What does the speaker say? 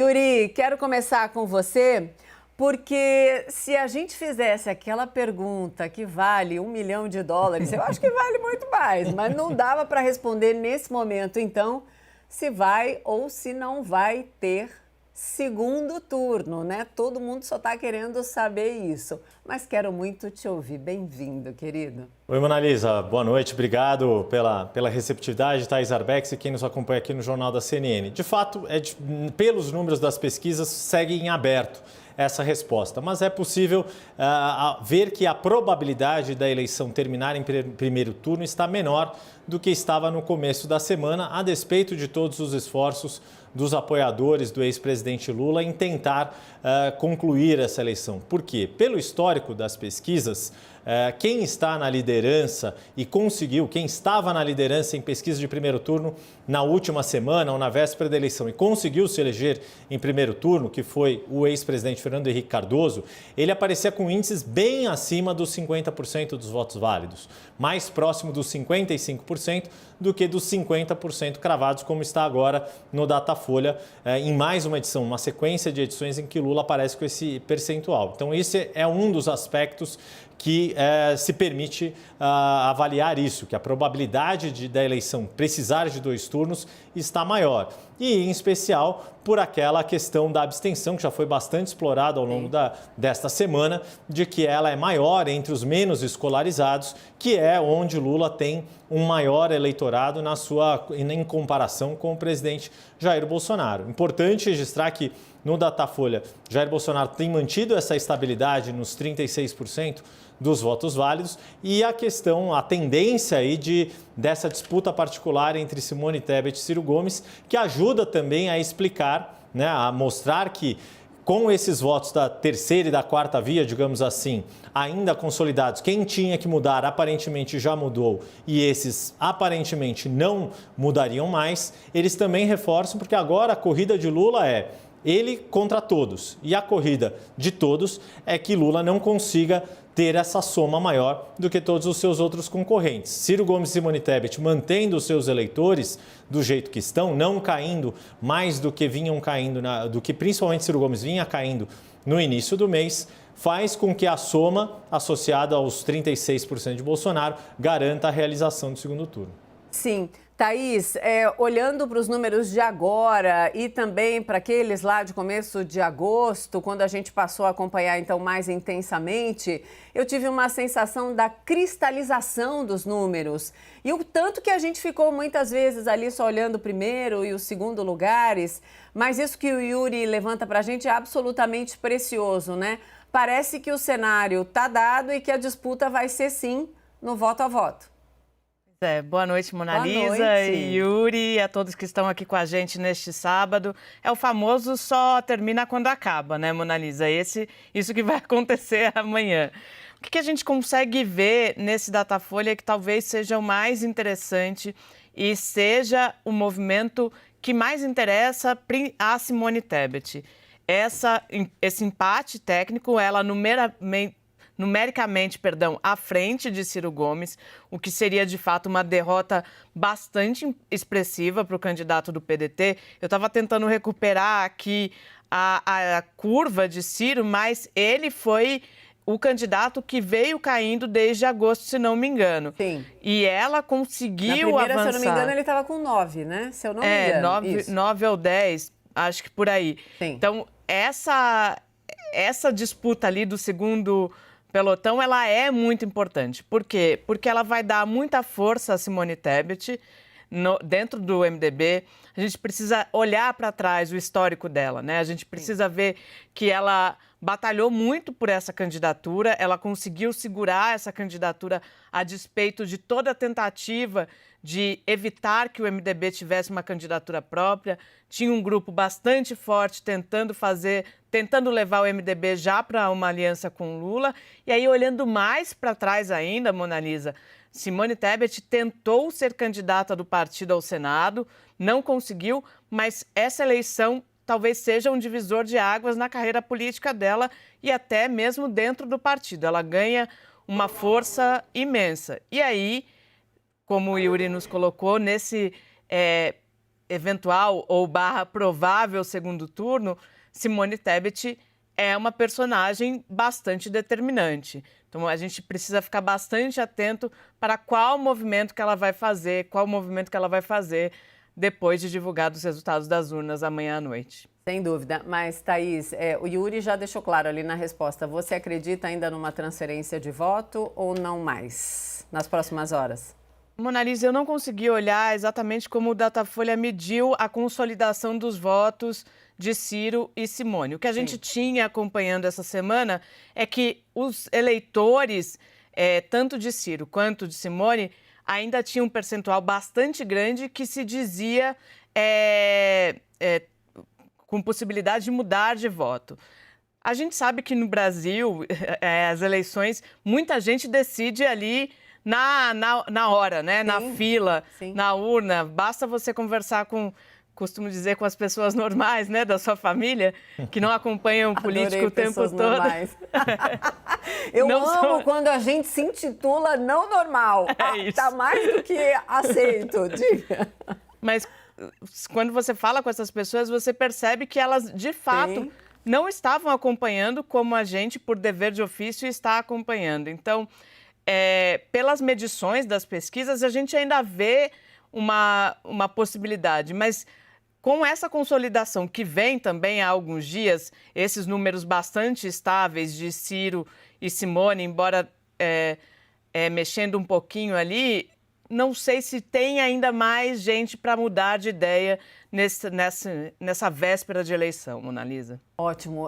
Yuri, quero começar com você, porque se a gente fizesse aquela pergunta que vale US$ 1 milhão, eu acho que vale muito mais, mas não dava para responder nesse momento, então, se vai ou se não vai ter segundo turno, né? Todo mundo só está querendo saber isso, mas quero muito te ouvir. Bem-vindo, querido. Oi, Mona Lisa, boa noite, obrigado pela receptividade, Thaís Arbex e quem nos acompanha aqui no Jornal da CNN. De fato, pelos números das pesquisas, segue em aberto essa resposta, mas é possível ver que a probabilidade da eleição terminar em primeiro turno está menor do que estava no começo da semana, a despeito de todos os esforços dos apoiadores do ex-presidente Lula em tentar concluir essa eleição. Por quê? Pelo histórico das pesquisas, quem está na liderança e quem estava na liderança em pesquisa de primeiro turno na última semana ou na véspera da eleição e conseguiu se eleger em primeiro turno, que foi o ex-presidente Fernando Henrique Cardoso, ele aparecia com índices bem acima dos 50% dos votos válidos, mais próximo dos 55% do que dos 50% cravados, como está agora no Datafolha, em mais uma edição, uma sequência de edições em que Lula aparece com esse percentual. Então, esse é um dos aspectos que se permite avaliar isso, que a probabilidade da eleição precisar de 2 turnos está maior. E, em especial, por aquela questão da abstenção, que já foi bastante explorada ao longo desta semana, de que ela é maior entre os menos escolarizados, que é onde Lula tem um maior eleitorado em comparação com o presidente Jair Bolsonaro. Importante registrar que, no Datafolha, Jair Bolsonaro tem mantido essa estabilidade nos 36% dos votos válidos e a tendência aí dessa disputa particular entre Simone Tebet e Ciro Gomes, que ajuda também a explicar, né, a mostrar que com esses votos da terceira e da quarta via, digamos assim, ainda consolidados, quem tinha que mudar aparentemente já mudou e esses aparentemente não mudariam mais, eles também reforçam porque agora a corrida de Lula é ele contra todos e a corrida de todos é que Lula não consiga ter essa soma maior do que todos os seus outros concorrentes. Ciro Gomes e Simone Tebet mantendo os seus eleitores do jeito que estão, não caindo mais do que vinham caindo, do que principalmente Ciro Gomes vinha caindo no início do mês, faz com que a soma associada aos 36% de Bolsonaro garanta a realização do segundo turno. Sim. Thaís, olhando para os números de agora e também para aqueles lá de começo de agosto, quando a gente passou a acompanhar então mais intensamente, eu tive uma sensação da cristalização dos números. E o tanto que a gente ficou muitas vezes ali só olhando o primeiro e o segundo lugares, mas isso que o Yuri levanta para a gente é absolutamente precioso, né? Parece que o cenário está dado e que a disputa vai ser sim no voto a voto. Boa noite, Mona Lisa e Yuri, a todos que estão aqui com a gente neste sábado. É o famoso só termina quando acaba, né, Mona Lisa? Isso que vai acontecer amanhã. O que a gente consegue ver nesse Datafolha que talvez seja o mais interessante e seja o movimento que mais interessa a Simone Tebet? Esse empate técnico, ela numericamente, à frente de Ciro Gomes, o que seria, de fato, uma derrota bastante expressiva para o candidato do PDT. Eu estava tentando recuperar aqui a curva de Ciro, mas ele foi o candidato que veio caindo desde agosto, se não me engano. Sim. E ela conseguiu avançar. Se eu não me engano, ele estava com 9, né? Se eu não me engano. 9 ou 10, acho que por aí. Sim. Então, essa disputa ali do segundo pelotão, ela é muito importante. Por quê? Porque ela vai dar muita força a Simone Tebet dentro do MDB. A gente precisa olhar para trás o histórico dela, né? A gente precisa ver que ela batalhou muito por essa candidatura, ela conseguiu segurar essa candidatura a despeito de toda a tentativa de evitar que o MDB tivesse uma candidatura própria. Tinha um grupo bastante forte tentando levar o MDB já para uma aliança com Lula. E aí, olhando mais para trás ainda, Mona Lisa, Simone Tebet tentou ser candidata do partido ao Senado, não conseguiu, mas essa eleição talvez seja um divisor de águas na carreira política dela e até mesmo dentro do partido. Ela ganha uma força imensa. E aí, como o Yuri nos colocou, eventual ou barra provável segundo turno, Simone Tebet é uma personagem bastante determinante. Então, a gente precisa ficar bastante atento para qual movimento que ela vai fazer, depois de divulgar os resultados das urnas amanhã à noite. Sem dúvida. Mas, Thaís, o Yuri já deixou claro ali na resposta. Você acredita ainda numa transferência de voto ou não mais nas próximas horas? Monalisa, eu não consegui olhar exatamente como o Datafolha mediu a consolidação dos votos de Ciro e Simone. O que a gente tinha acompanhando essa semana é que os eleitores, tanto de Ciro quanto de Simone, ainda tinham um percentual bastante grande que se dizia com possibilidade de mudar de voto. A gente sabe que no Brasil, as eleições, muita gente decide ali na hora, né? Na fila, na urna. Basta você conversar costumo dizer, com as pessoas normais, né, da sua família, que não acompanham o político o tempo todo. Eu amo quando a gente se intitula não normal. Tá mais do que aceito, diga. Mas quando você fala com essas pessoas, você percebe que elas, de fato, não estavam acompanhando como a gente, por dever de ofício, está acompanhando. Então, pelas medições das pesquisas, a gente ainda vê uma possibilidade, mas com essa consolidação que vem também há alguns dias, esses números bastante estáveis de Ciro e Simone, embora mexendo um pouquinho ali, não sei se tem ainda mais gente para mudar de ideia nessa véspera de eleição, Monalisa. Ótimo.